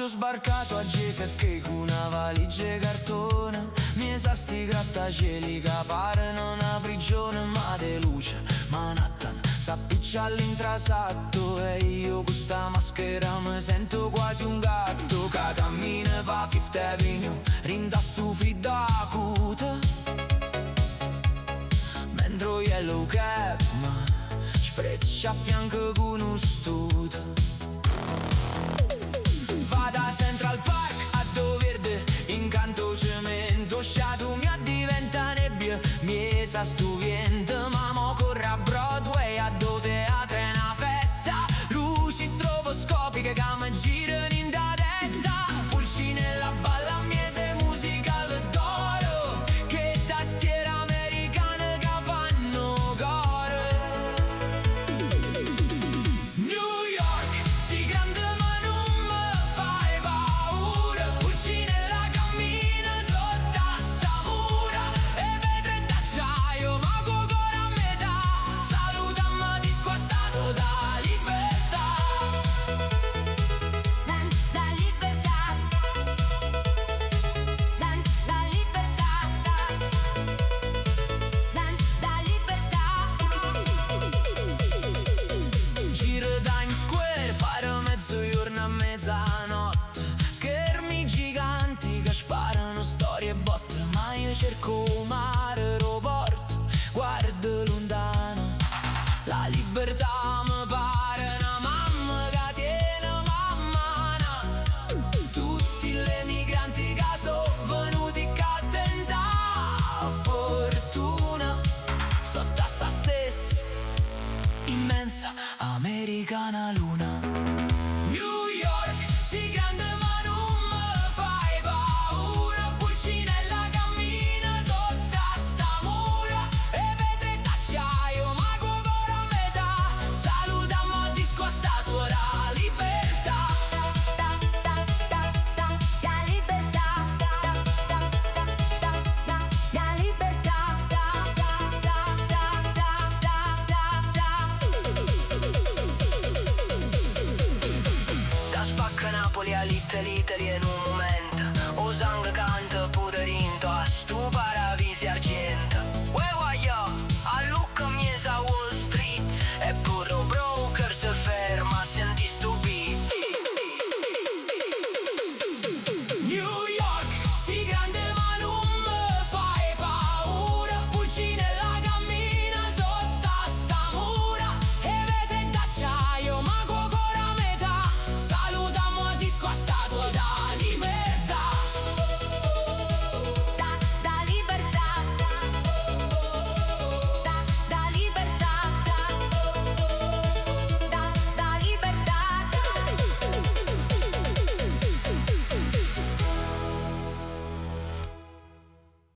Oggi ho sbarcato a JFK con una valigia e cartone. Mi sa sti grattacieli che parano una prigione. Ma de luce Manhattan s'appiccia all'intrasatto. E io con sta maschera mi sento quasi un gatto che cammina pa Fifth Avenue, rintasto freddo acuto. Mentre Yellow Cab sfreccia a fianco con un stuto. Vado a Central Park a Doverde, incanto cemento, sciato mi diventa nebbia, mi sa stu vento. Ma mo corre a Broadway a do teatro è una festa, luci stroboscopiche che mi girano in da testa. Pulcinella balla miese musical d'oro, che tastiera americana che fanno coro. New York, si grande ma non mi fai paura. Pulcinella cammina sotto a sta mura, e vetri d'acciaio ma con cuore a metà. Salutami disgustato da libertà. La libertà. La libertà. La libertà. Giro Times Square, pare mezzogiorno a mezzanotte. Schermi giganti che sparano storie e botte. Ma io cerco mare, aeroporto, guardo lontano. La libertà mi pare una mamma che tiene mammana. Tutti le migranti che sono venuti a tentare fortuna sotto a sta stessa immensa americana luna. New York, si grande ma non mi fai paura. Pulcinella cammina sotto a sta mura, e vetri d'acciaio ma con cuore a metà. Salutiamo disgustato la libertà. La libertà. La libertà. Da spacca Napoli all'Italia in un momento. O sangue canta pure rinto a stu paradisi argento. Uè guagliò, a Lucca miesa a Wall Street, e pure un broker si ferma a senti stu beat. New York, si grande ma non mi fai paura. Pulcinella cammina sotto a sta mura, e vetri d'acciaio ma con cuore a metà. Salutiamo disgustato da